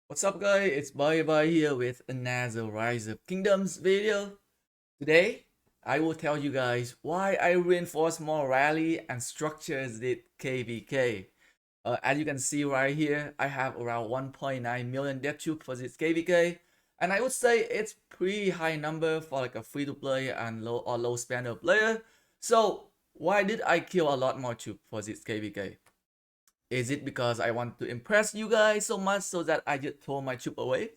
What's up guys, it's Bye here with another Rise of Kingdoms video. Today, I will tell you guys why I reinforce more rally and structures with KvK. As you can see right here, I have around 1.9 million death tube for this KvK. And I would say it's pretty high number for like a free to play and low spender player. So why did I kill a lot more tube for this KvK? Is it because I want to impress you guys so much so that I just throw my chip away?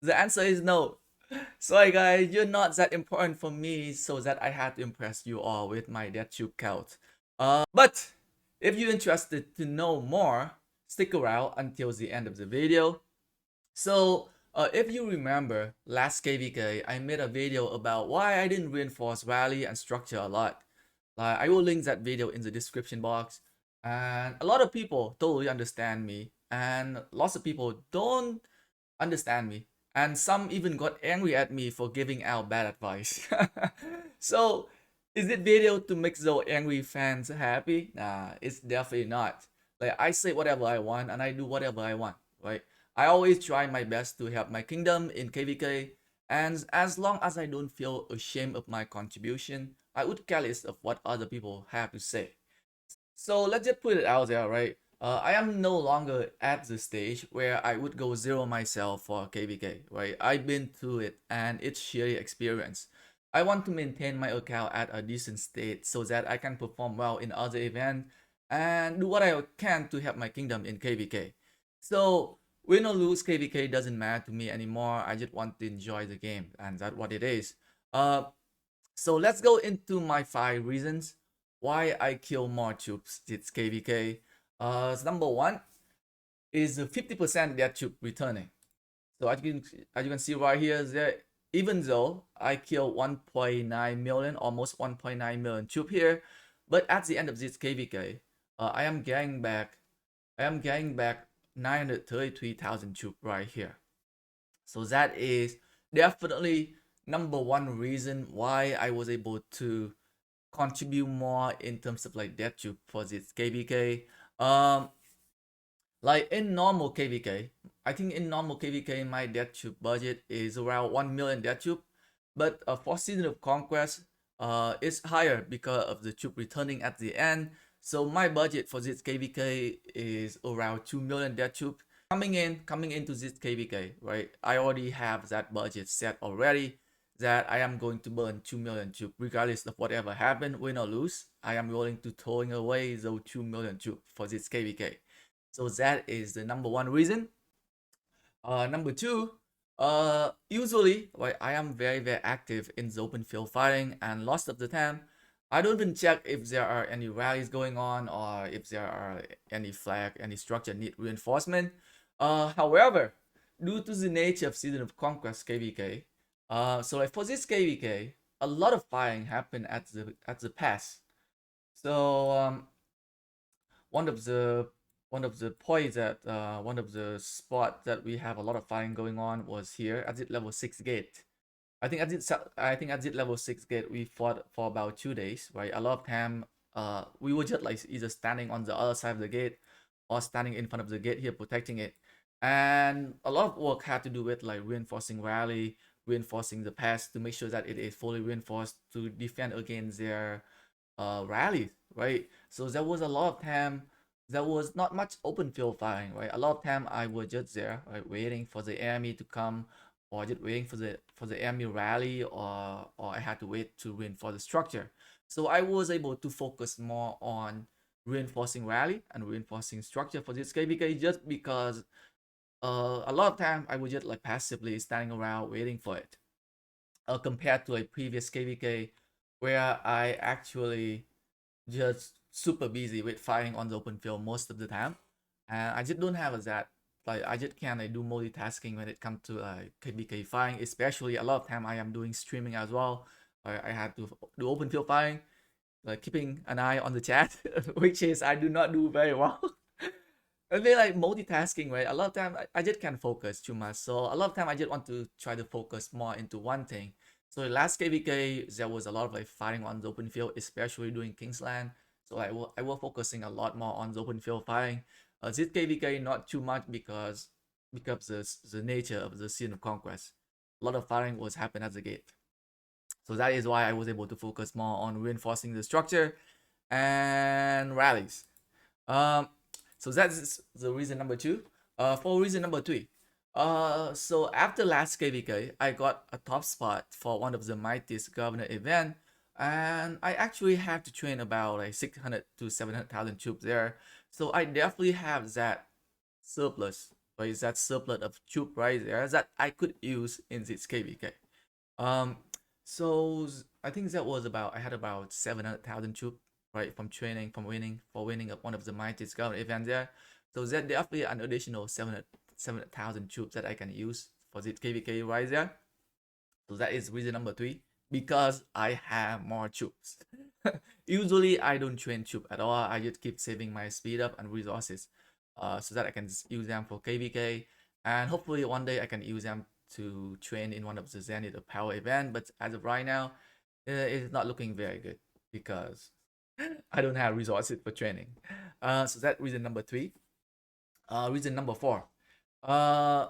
The answer is no. Sorry guys, you're not that important for me so that I had to impress you all with my death tube count. But if you're interested to know more, stick around until the end of the video. So if you remember last KvK, I made a video about why I didn't reinforce rally and structure a lot. I will link that video in the description box. And a lot of people totally understand me, and lots of people don't understand me. And some even got angry at me for giving out bad advice. So, is it video to make those angry fans happy? Nah, it's definitely not. Like I say whatever I want and I do whatever I want, right? I always try my best to help my kingdom in KvK, and as long as I don't feel ashamed of my contribution, I would care less of what other people have to say. So let's just put it out there, right? I am no longer at the stage where I would go zero myself for KvK, right? I've been through it and it's sheer experience. I want to maintain my account at a decent state so that I can perform well in other events and do what I can to help my kingdom in KvK. So win or lose, KvK doesn't matter to me anymore. I just want to enjoy the game, and that's what it is. Uh, so let's go into my 5 reasons why I kill more troops with KvK. Number one is the 50% death troop returning. So as you can see right here, even though I kill 1.9 million, almost 1.9 million troop here, but at the end of this KvK, I am getting back 933,000 troop right here. So that is definitely number one reason why I was able to contribute more in terms of like death tube for this KvK. Um, like in normal KvK, I think in normal KvK my death tube budget is around 1 million death tube, but for Season of Conquest, it's higher because of the tube returning at the end. So my budget for this KvK is around 2 million death tube. Coming into this KvK, right? I already have that budget set already that I am going to burn 2 million tube regardless of whatever happen, win or lose. I am willing to throwing away those 2 million tube for this KvK. So that is the number one reason. Number two, usually, right, I am very active in the open field fighting, and lots of the time, I don't even check if there are any rallies going on or if there are any flag, any structure need reinforcement. However, due to the nature of Season of Conquest KvK, so like for this KvK, a lot of fighting happened at the pass. So one of the one of the points that one of the spot that we have a lot of fighting going on was here at the level 6 gate. I think at the level 6 gate we fought for about 2 days, right? A lot of time we were just like either standing on the other side of the gate or standing in front of the gate here protecting it. And a lot of work had to do with like reinforcing rally, reinforcing the pass to make sure that it is fully reinforced to defend against their rallies, right? So there was a lot of time. There was not much open field fighting, right? A lot of time I was just there, right, waiting for the enemy to come, or just waiting for the enemy rally, or I had to wait to reinforce the structure. So I was able to focus more on reinforcing rally and reinforcing structure for this KvK just because a lot of time I was just like passively standing around waiting for it. Compared to a previous KvK where I actually just super busy with fighting on the open field most of the time, and I just don't have that. Like I just can't like, do multitasking when it comes to KvK fighting, especially a lot of time I am doing streaming as well. I had to do open field fighting, like keeping an eye on the chat, which is I do not do very well. I feel like multitasking, right? A lot of time I just can't focus too much. So a lot of time I just want to try to focus more into one thing. So last KvK, there was a lot of like fighting on the open field, especially during Kingsland. So I was focusing a lot more on the open field fighting. This KvK not too much because because the nature of the scene of conquest. A lot of firing was happening at the gate. So that is why I was able to focus more on reinforcing the structure and rallies. Um, so that's the reason number two. For reason number three, so after last KvK, I got a top spot for one of the mightiest governor event, and I actually have to train about like 600 to 700,000 troops there. So I definitely have that surplus, right? That surplus of troop right there that I could use in this KvK. Um, so I think that was about I had about 700,000 troops, right, from training, from winning, for winning one of the mightiest government events there. So that definitely an additional 700,000 troops that I can use for this KvK right there. So that is reason number three, because I have more troops. Usually I don't train troop at all. I just keep saving my speed up and resources, so that I can use them for KvK, and hopefully one day I can use them to train in one of the Zenith or Power event. But as of right now, it's not looking very good because I don't have resources for training. So that reason number three. Reason number four. Uh,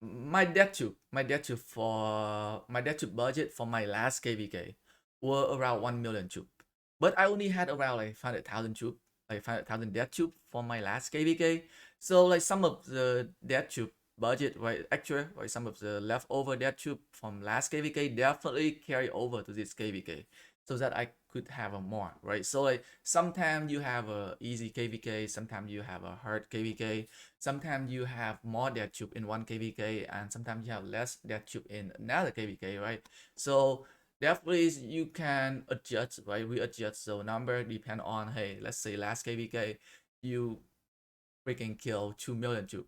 my debt tube budget for my last KvK were around 1 million tube, but I only had around like 500,000 tube, like 500,000 debt tube for my last KvK. So like some of the debt tube budget, right, extra, right, some of the leftover debt tube from last KvK definitely carry over to this KvK, so that I could have a more, right. So like sometimes you have a easy KvK, sometimes you have a hard KvK. Sometimes you have more dead tube in one KvK, and sometimes you have less dead tube in another KvK, right? So definitely you can adjust, right? We adjust the number depend on, hey, let's say last KvK, you freaking kill 2 million tube.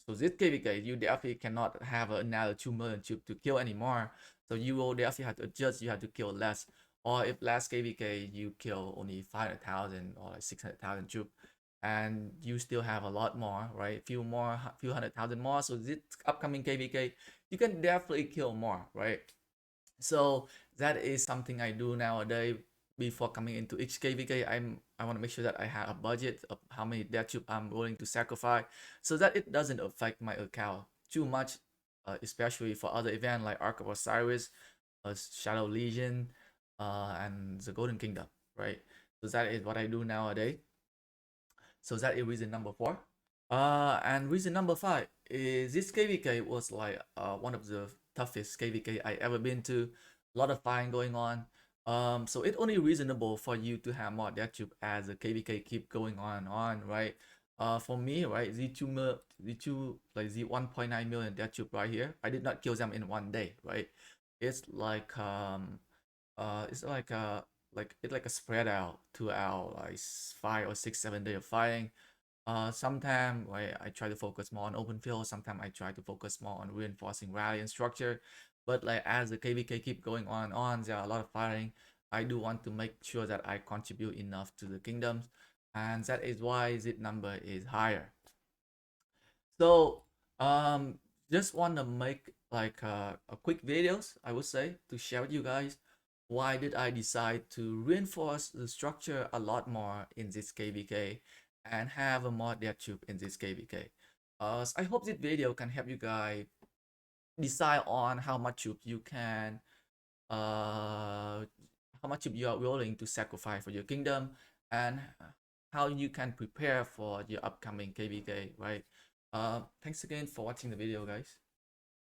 So this KvK, you definitely cannot have another 2 million tube to kill anymore. So you will definitely have to adjust, you have to kill less. Or if last KvK you kill only 500,000 or like 600,000 tube, and you still have a lot more, right? Few more, few 100,000 more. So this upcoming KvK, you can definitely kill more, right? So that is something I do nowadays. Before coming into each KvK, I want to make sure that I have a budget of how many death tube I'm willing to sacrifice, so that it doesn't affect my account too much, especially for other events like Ark of Osiris, Shadow Legion, and the Golden Kingdom, right? So that is what I do nowadays. So that is reason number four. And reason number five is this KvK was like one of the toughest KvK I ever been to. A lot of fighting going on. So it's only reasonable for you to have more death tube as the KvK keep going on, right? For me, right, Z2 like Z 1.9 million death tube right here. I did not kill them in one day, right? It's like it's like it's like a spread out throughout like 5 or 6, 7 days of fighting. Sometimes I try to focus more on open field. Sometimes I try to focus more on reinforcing rally and structure. But like as the KvK keep going on, there are a lot of fighting. I do want to make sure that I contribute enough to the kingdoms, and that is why the number is higher. So just want to make like a quick videos, I would say, to share with you guys why did I decide to reinforce the structure a lot more in this KvK and have a more depth tube in this KvK. So I hope this video can help you guys decide on how much tube you can how much you are willing to sacrifice for your kingdom, and how you can prepare for your upcoming KvK, right? Thanks again for watching the video, guys.